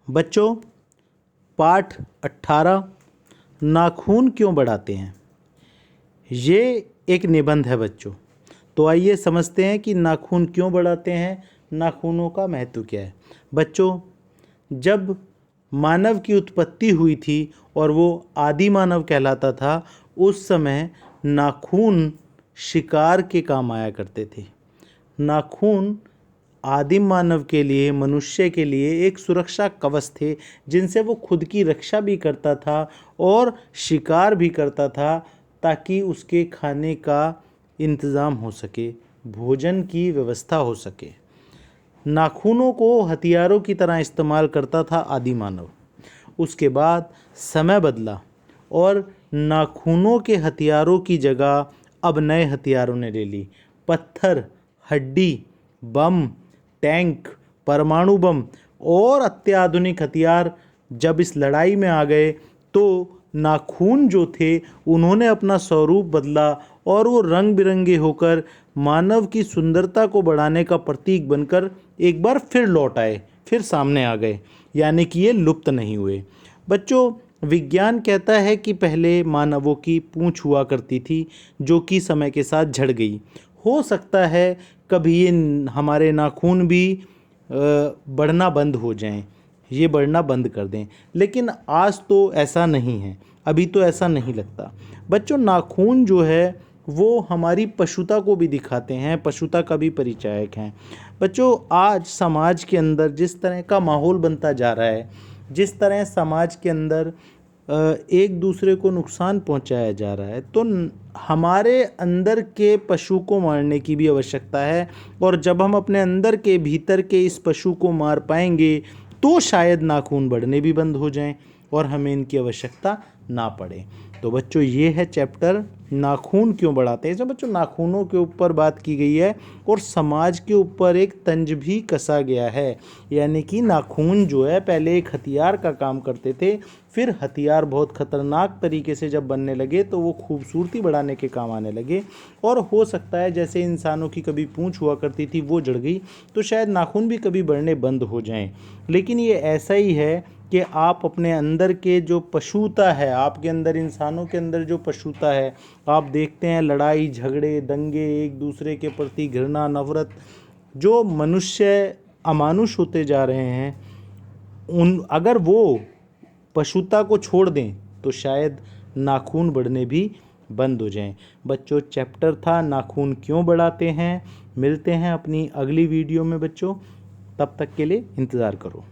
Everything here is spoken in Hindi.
बच्चों, पाठ 18 नाखून क्यों बढ़ाते हैं, ये एक निबंध है बच्चों। तो आइए समझते हैं कि नाखून क्यों बढ़ाते हैं, नाखूनों का महत्व क्या है। बच्चों, जब मानव की उत्पत्ति हुई थी और वो आदि मानव कहलाता था, उस समय नाखून शिकार के काम आया करते थे। नाखून आदिम मानव के लिए, मनुष्य के लिए एक सुरक्षा कवच थे, जिनसे वो खुद की रक्षा भी करता था और शिकार भी करता था, ताकि उसके खाने का इंतज़ाम हो सके, भोजन की व्यवस्था हो सके। नाखूनों को हथियारों की तरह इस्तेमाल करता था आदि मानव। उसके बाद समय बदला और नाखूनों के हथियारों की जगह अब नए हथियारों ने ले ली। पत्थर, हड्डी, बम, टैंक, परमाणु बम और अत्याधुनिक हथियार जब इस लड़ाई में आ गए, तो नाखून जो थे उन्होंने अपना स्वरूप बदला और वो रंग बिरंगे होकर मानव की सुंदरता को बढ़ाने का प्रतीक बनकर एक बार फिर लौट आए, फिर सामने आ गए, यानी कि ये लुप्त नहीं हुए। बच्चों, विज्ञान कहता है कि पहले मानवों की पूंछ हुआ करती थी, जो कि समय के साथ झड़ गई। हो सकता है कभी ये हमारे नाखून भी बढ़ना बंद हो जाएं, ये बढ़ना बंद कर दें, लेकिन आज तो ऐसा नहीं है, अभी तो ऐसा नहीं लगता। बच्चों, नाखून जो है वो हमारी पशुता को भी दिखाते हैं, पशुता का भी परिचायक हैं। बच्चों, आज समाज के अंदर जिस तरह का माहौल बनता जा रहा है, जिस तरह समाज के अंदर एक दूसरे को नुकसान पहुंचाया जा रहा है, तो हमारे अंदर के पशु को मारने की भी आवश्यकता है। और जब हम अपने अंदर के भीतर के इस पशु को मार पाएंगे, तो शायद नाखून बढ़ने भी बंद हो जाएं और हमें इनकी आवश्यकता ना पड़े। तो बच्चों, ये है चैप्टर नाखून क्यों बढ़ाते हैं। इसमें बच्चों नाखूनों के ऊपर बात की गई है और समाज के ऊपर एक तंज भी कसा गया है, यानी कि नाखून जो है पहले एक हथियार का काम करते थे, फिर हथियार बहुत खतरनाक तरीके से जब बनने लगे तो वो खूबसूरती बढ़ाने के काम आने लगे। और हो सकता है जैसे इंसानों की कभी पूंछ हुआ करती थी वो जड़ गई, तो शायद नाखून भी कभी बढ़ने बंद हो जाएं। लेकिन ये ऐसा ही है कि आप अपने अंदर के जो पशुता है, आपके अंदर, इंसानों के अंदर जो पशुता है, आप देखते हैं लड़ाई झगड़े दंगे, एक दूसरे के प्रति घृणा नफरत, जो मनुष्य अमानुष होते जा रहे हैं, अगर वो पशुता को छोड़ दें तो शायद नाखून बढ़ने भी बंद हो जाएं। बच्चों, चैप्टर था नाखून क्यों बढ़ाते हैं। मिलते हैं अपनी अगली वीडियो में बच्चों, तब तक के लिए इंतज़ार करो।